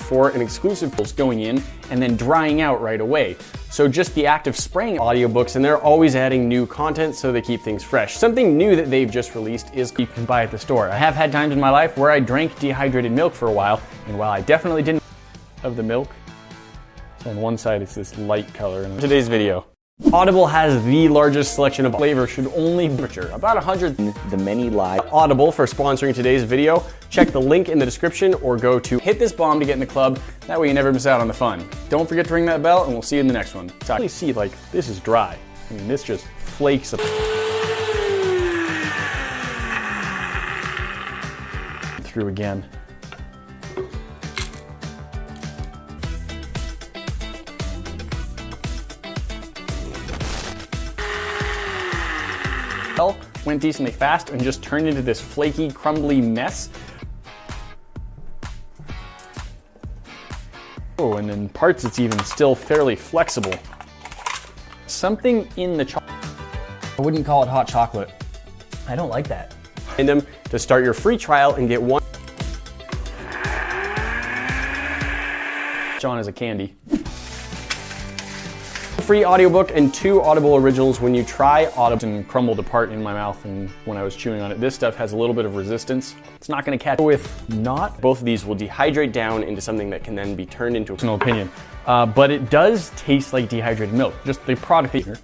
for an exclusive going in and then drying out right away. So just the act of spraying audiobooks, and they're always adding new content so they keep things fresh. Something new that they've just released is you can buy at the store. I have had times in my life where I drank dehydrated milk for a while, and while I definitely didn't of the milk, so on one side it's this light color. In today's video, Audible has the largest selection of flavor, should only be about 100. The many live. Audible for sponsoring today's video. Check the link in the description or go to hit this bomb to get in the club. That way you never miss out on the fun. Don't forget to ring that bell and we'll see you in the next one. So I really see, like, this is dry. I mean, this just flakes up. Through again. Went decently fast and just turned into this flaky, crumbly mess. Oh, and in parts it's even still fairly flexible. Something in the chocolate. I wouldn't call it hot chocolate. I don't like that. And them to start your free trial and get one John as a candy. Free audiobook and 2 Audible originals when you try Audible, and crumbled apart in my mouth and when I was chewing on it. This stuff has a little bit of resistance. It's not going to catch with not. Both of these will dehydrate down into something that can then be turned into a personal opinion. But it does taste like dehydrated milk. Just the product here.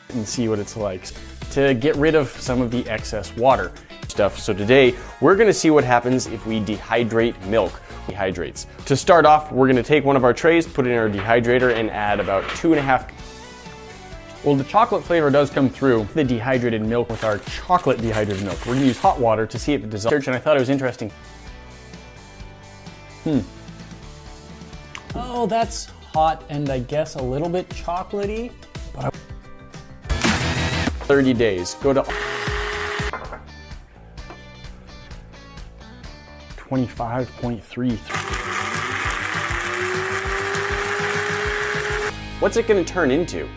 And see what it's like to get rid of some of the excess water stuff. So today we're going to see what happens if we dehydrate milk. Dehydrates. To start off, we're going to take one of our trays, put it in our dehydrator, and add about 2.5. Well, the chocolate flavor does come through the dehydrated milk with our chocolate dehydrated milk. We're going to use hot water to see if it dissolves. And I thought it was interesting. Oh, that's hot and I guess a little bit chocolatey. 30 days. Go to 25.3. What's it going to turn into?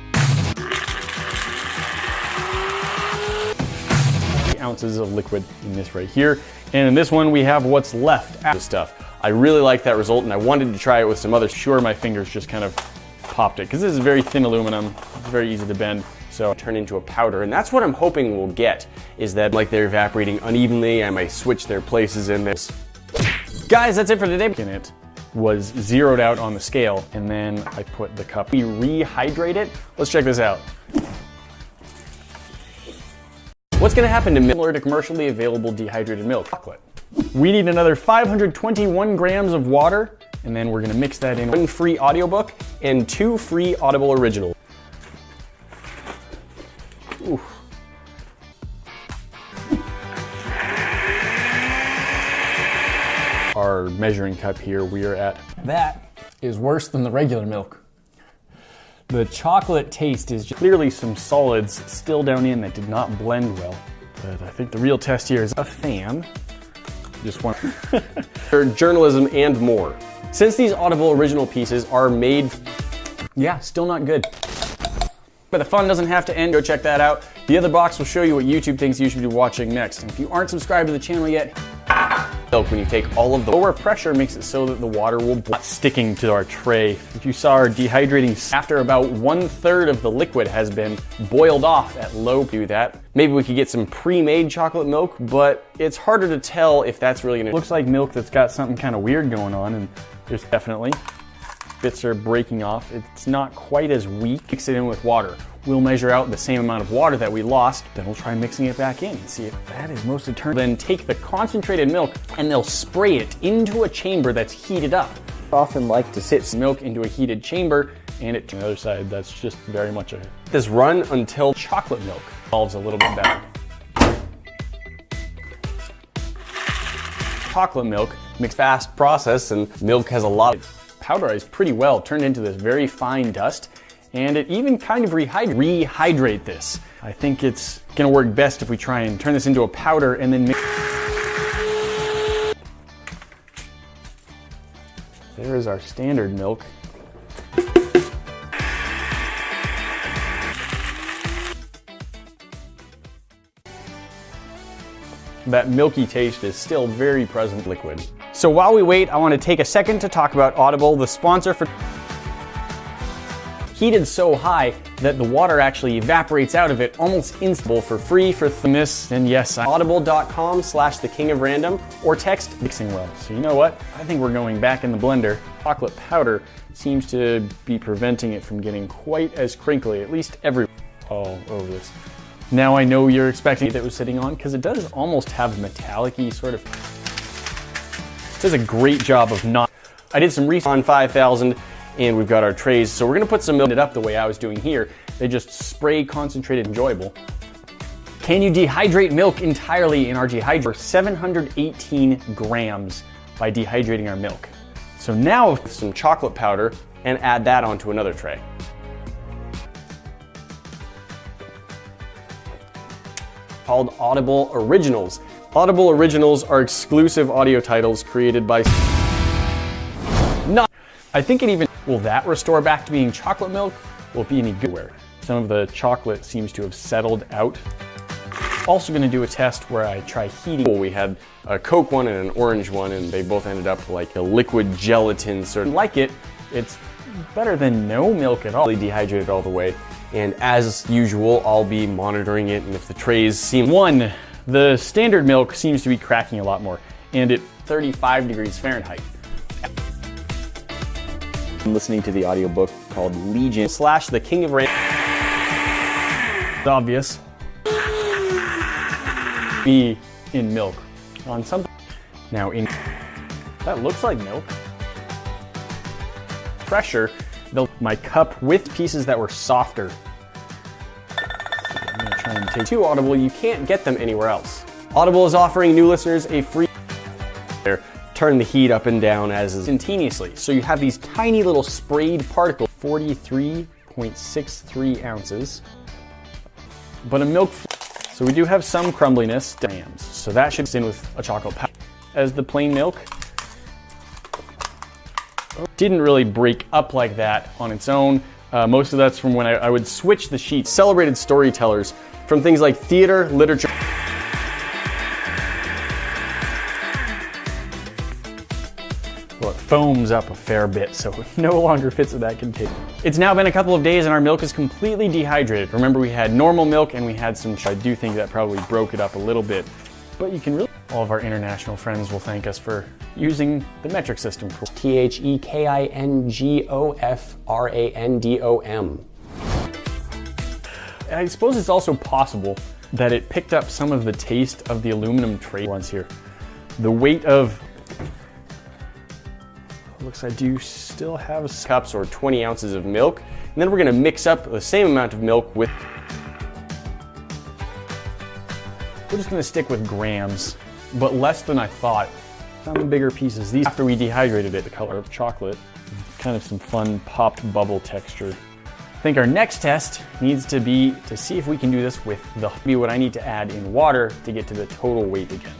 Ounces of liquid in this right here. And in this one we have what's left of the stuff. I really like that result and I wanted to try it with some others. Sure, my fingers just kind of popped it because this is very thin aluminum. It's very easy to bend. So turn into a powder, and that's what I'm hoping we'll get, is that like they're evaporating unevenly. I might switch their places in this. Guys, that's it for today. And it was zeroed out on the scale, and then I put the cup. We rehydrate it. Let's check this out. What's going to happen to milk similar to commercially available dehydrated milk? Chocolate. We need another 521 grams of water, and then we're going to mix that in. 1 free audiobook and 2 free Audible originals. Ooh. Our measuring cup here, we are at. That is worse than the regular milk. The chocolate taste is clearly some solids still down in that did not blend well. But I think the real test here is a fan. Just one. Journalism and more. Since these Audible original pieces are made, yeah, still not good. But the fun doesn't have to end. Go check that out. The other box will show you what YouTube thinks you should be watching next. And if you aren't subscribed to the channel yet, milk, when you take all of the lower pressure, makes it so that the water will not sticking to our tray. If you saw our dehydrating, after about 1/3 of the liquid has been boiled off at low, do that. Maybe we could get some pre-made chocolate milk, but it's harder to tell if that's really gonna. Looks like milk that's got something kind of weird going on, and there's definitely bits are breaking off. It's not quite as weak. Mix it in with water. We'll measure out the same amount of water that we lost, then we'll try mixing it back in and see if that is mostly turned. Then take the concentrated milk and they'll spray it into a chamber that's heated up. I often like to sit milk into a heated chamber, and it to the other side, that's just very much a. This run until chocolate milk dissolves a little bit better. Chocolate milk, mixed fast process, and milk has a lot of powderized pretty well, turned into this very fine dust. And it even kind of rehydrate this. I think it's gonna work best if we try and turn this into a powder and then mix. There is our standard milk. That milky taste is still very present liquid. So while we wait, I want to take a second to talk about Audible, the sponsor for heated so high that the water actually evaporates out of it almost instantly for free for this. And yes, audible.com/thekingofrandom or text mixing well. So you know what? I think we're going back in the blender. Chocolate powder seems to be preventing it from getting quite as crinkly, at least all over this. Now I know you're expecting that it was sitting on because it does almost have metallic-y sort of. It does a great job of not. I did some research on 5000 and we've got our trays. So we're gonna put some milk up the way I was doing here. They just spray concentrated enjoyable. Can you dehydrate milk entirely in our dehydrator? 718 grams by dehydrating our milk. So now some chocolate powder and add that onto another tray. Called Audible Originals. Audible Originals are exclusive audio titles created by I think it even, will that restore back to being chocolate milk? Will it be any good? Some of the chocolate seems to have settled out. Also gonna do a test where I try heating. We had a Coke one and an orange one and they both ended up like a liquid gelatin sort of. Like it, it's better than no milk at all. Dehydrated all the way. And as usual, I'll be monitoring it and if the trays seem. One, the standard milk seems to be cracking a lot more and at 35 degrees Fahrenheit. I'm listening to the audiobook called Legion / The King of Random. It's obvious. Be in milk on something. Now in that looks like milk. Pressure, my cup with pieces that were softer. I'm gonna try and take to Audible. You can't get them anywhere else. Audible is offering new listeners a free. Turn the heat up and down as instantaneously. So you have these tiny little sprayed particles, 43.63 ounces, but a milk. So we do have some crumbliness, so that should in with a chocolate powder. As the plain milk didn't really break up like that on its own. Most of that's from when I would switch the sheets. Celebrated storytellers from things like theater, literature. Well, it foams up a fair bit, so it no longer fits in that container. It's now been a couple of days and our milk is completely dehydrated. Remember, we had normal milk and we had some, I do think that probably broke it up a little bit, but you can really, all of our international friends will thank us for using the metric system. THEKINGOFRANDOM. I suppose it's also possible that it picked up some of the taste of the aluminum tray ones here. The weight of, looks I do still have cups or 20 ounces of milk. And then we're gonna mix up the same amount of milk with, we're just gonna stick with grams, but less than I thought. Some bigger pieces. These, after we dehydrated it, the color of chocolate, kind of some fun popped bubble texture. I think our next test needs to be to see if we can do this with what I need to add in water to get to the total weight again.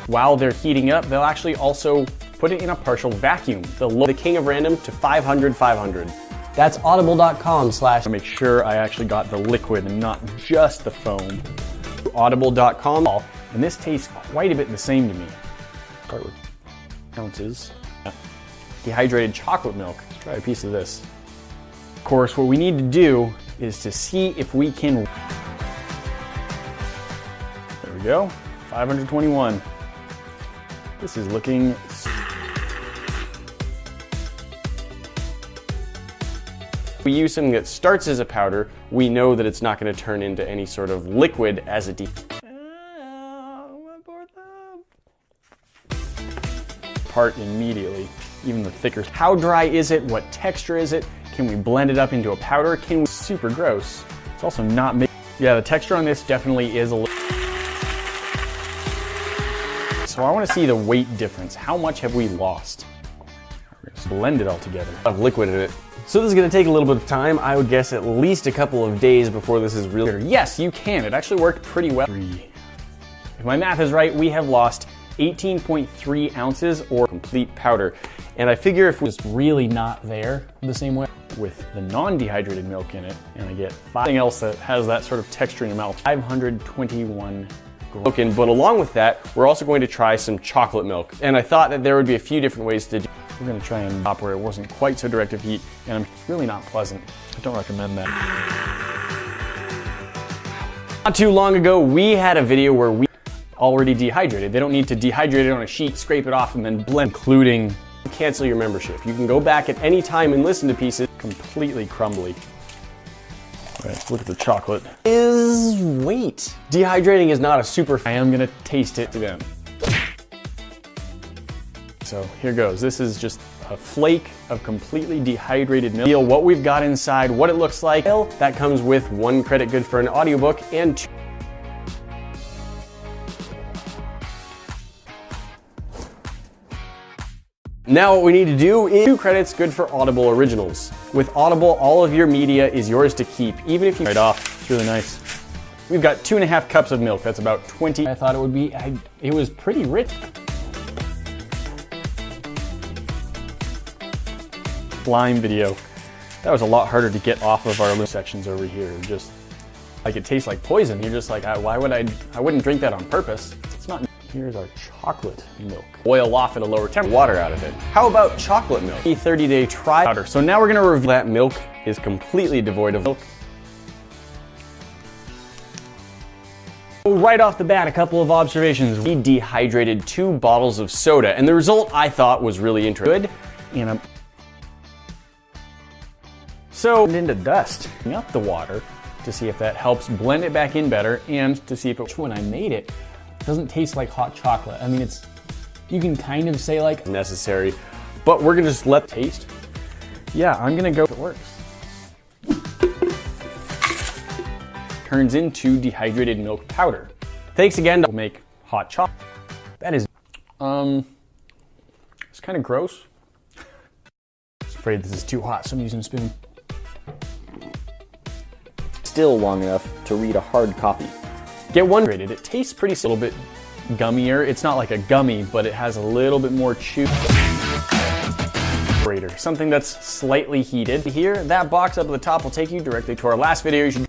While they're heating up, they'll actually also put it in a partial vacuum. The King of Random to 500, 500. That's audible.com / make sure I actually got the liquid and not just the foam. Audible.com, and this tastes quite a bit the same to me. Start with ounces. Dehydrated chocolate milk. Let's try a piece of this. Of course, what we need to do is to see if we can. There we go, 521. This is looking. We use something that starts as a powder, we know that it's not going to turn into any sort of liquid as it part immediately, even the thicker. How dry is it? What texture is it? Can we blend it up into a powder? Can we? Super gross. It's also not. Yeah, the texture on this definitely is a little. So I want to see the weight difference. How much have we lost? We're going to blend it all together. Have liquid in it. So this is going to take a little bit of time. I would guess at least a couple of days before this is really. Yes, you can. It actually worked pretty well. If my math is right, we have lost 18.3 ounces or complete powder. And I figure if it was really not there the same way with the non-dehydrated milk in it, and I get something else that has that sort of texture in your mouth, 521 But along with that, we're also going to try some chocolate milk. And I thought that there would be a few different ways to do. We're gonna try and stop where it wasn't quite so direct of heat, and it's really not pleasant. I don't recommend that. Not too long ago, we had a video where we already dehydrated. They don't need to dehydrate it on a sheet, scrape it off, and then blend, including cancel your membership. You can go back at any time and listen to pieces Completely crumbly. All right, look at the chocolate. Wait. Dehydrating is not a super. I am gonna taste it then. So here goes. This is just a flake of completely dehydrated milk. Feel what we've got inside, what it looks like. That comes with 1 credit good for an audiobook and 2. Now what we need to do is 2 credits good for Audible originals. With Audible, all of your media is yours to keep, even if you right off. It's really nice. We've got 2.5 cups of milk. That's about 20. I thought it would be. It was pretty rich. Slime video. That was a lot harder to get off of our sections over here. Just like it tastes like poison. You're just like, why would I wouldn't drink that on purpose. It's not. Here's our chocolate milk. Boil off at a lower temperature, water out of it. How about chocolate milk? A 30-day trial powder. So now we're gonna reveal that milk is completely devoid of milk. Right off the bat, a couple of observations. We dehydrated 2 bottles of soda, and the result I thought was really interesting. Good. And so into dust. Up the water to see if that helps blend it back in better, and to see if it, when I made it, doesn't taste like hot chocolate. I mean, you can kind of say like necessary, but we're gonna just let taste. Yeah, I'm gonna go if it works. Turns into dehydrated milk powder. Thanks again to make hot chocolate. That is, it's kind of gross. I was afraid this is too hot, so I'm using a spoon. Still long enough to read a hard copy. Get one rated. It tastes pretty a little bit gummier. It's not like a gummy, but it has a little bit more chew. Something that's slightly heated. Here, that box up at the top will take you directly to our last video. You should,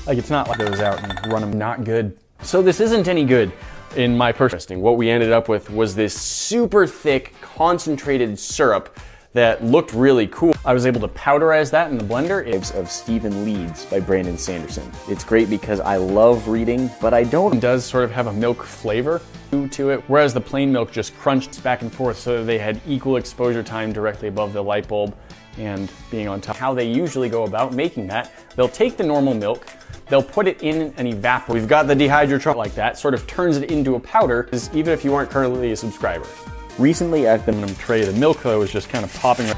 like, it's not like those out and run them. Not good. So this isn't any good in my personal. What we ended up with was this super thick, concentrated syrup that looked really cool. I was able to powderize that in the blender. It's of Stephen Leeds by Brandon Sanderson. It's great because I love reading, but I don't. It does sort of have a milk flavor to it, whereas the plain milk just crunched back and forth so that they had equal exposure time directly above the light bulb and being on top. How they usually go about making that, they'll take the normal milk, they'll put it in an evaporator. We've got the dehydrator like that, sort of turns it into a powder, even if you aren't currently a subscriber. Recently, I've been in a tray. The milk, though, is just kind of popping.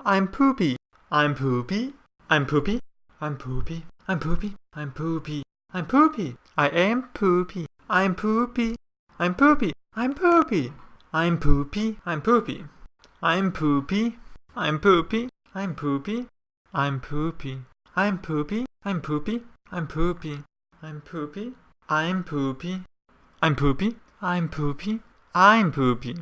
I'm poopy. I'm poopy. I'm poopy. I'm poopy. I'm poopy. I'm poopy. I'm poopy. I am poopy. I'm poopy. I'm poopy. I'm poopy. I'm poopy. I'm poopy. I'm poopy. I'm poopy. I'm poopy. I'm poopy. I'm poopy. I'm poopy. I'm poopy. I'm poopy. I'm poopy. I'm poopy. I'm poopy. I'm poopy.